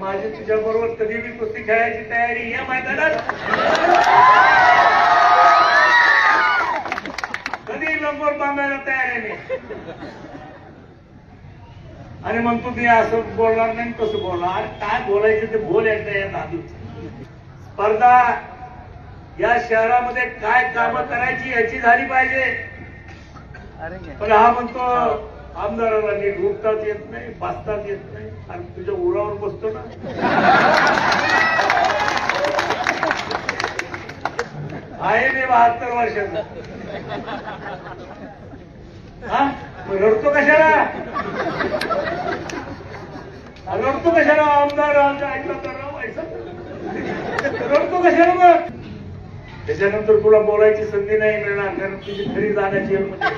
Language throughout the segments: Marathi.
माझी तुझ्या बरोबर कधी बी कुस्ती खेळायची तयारी या मैदानात कधी लंगोर बांधायला तयार आहे मी. आणि म्हणतो मी असं बोलणार नाही कसं बोलणार, काय बोलायचं ते बोल एकदा या नादू. स्पर्धा या शहरामध्ये काय कामं करायची याची झाली पाहिजे. पण हा म्हणतो आमदाराला नीट उठताच येत नाही, बसताच येत नाही आणि तुझ्या उरावर बसतो ना. आहे मी 72 वर्षाचा. हा रडतो कशाला, रडतो कशाला. आमदार ऐकलं तर रडतो कशाला मग. त्याच्यानंतर तुला बोलायची संधी नाही मिळणार, कारण तुझी खरी जागा जेलमध्ये.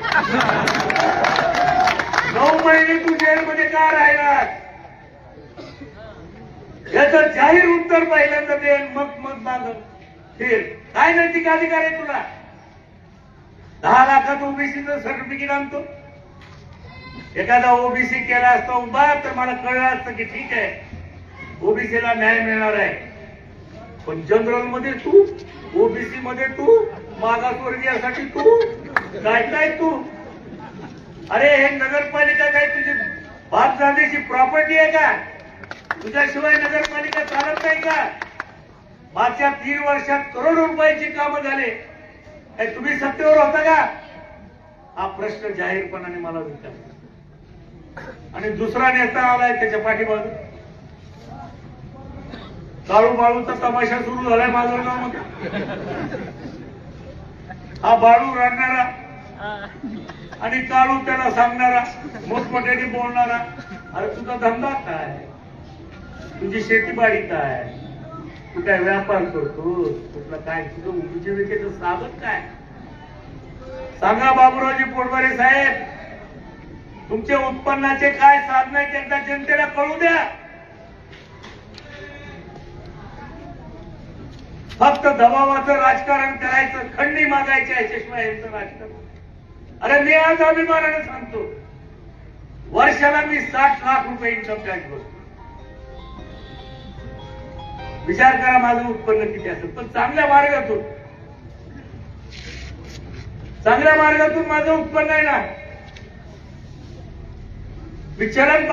9 महिने तू जेलमध्ये का राहिलास याचं जाहीर उत्तर पहिल्यांदा दे, मग माग फिर. काय नैतिक अधिकार आहे तुला. 10 लाखात ओबीसीचं सर्टिफिकेट आणतो. एखादा ओबीसी केला असता उभा तर मला कळलं असतं की ठीक आहे ओबीसीला न्याय मिळणार आहे. पण जनरल मध्ये तू, ओबीसी मध्ये तू, मागासवर्गीयासाठी तू, काय तू. अरे हे नगरपालिका काय तुझी बापदादेची प्रॉपर्टी आहे का. तुझ्याशिवाय नगरपालिका चालत नाही का. मागच्या 3 वर्षात करोडो रुपयाची कामं झाले. तुम्ही सत्तेवर होता का. हा प्रश्न जाहीरपणाने मला विचारला. आणि दुसरा नेता आलाय त्याच्या पाठीमागे. काळू बाळूचा तमाशा सुरू झालाय माजलगावमध्ये. हा बाळू रडणारा आणि काळू त्याला सांगणारा, मोठमोठ्याने बोलणारा. अरे तुझा धंदा काय, तुझी शेतीबाडी काय, तू काय व्यापार करतो, कुठला काय तुझं उपजीविकेचं साधन काय. सांगा बाबूरावजी पोटवारे साहेब, तुमच्या उत्पन्नाचे काय साधन आहेत एकदा जनतेला कळू द्या. फक्त दबावाचं राजकारण करायचं, खंडी मागायची याच्याशिवाय यांचं राजकारण. अरे मी आज अभिमानाने सांगतो वर्षाला मी 60 लाख रुपये इन्कम टॅक्स भरतो. विचार करा माझं उत्पन्न किती असेल. पण चांगल्या मार्गातून माझं उत्पन्न आहे ना. विचारण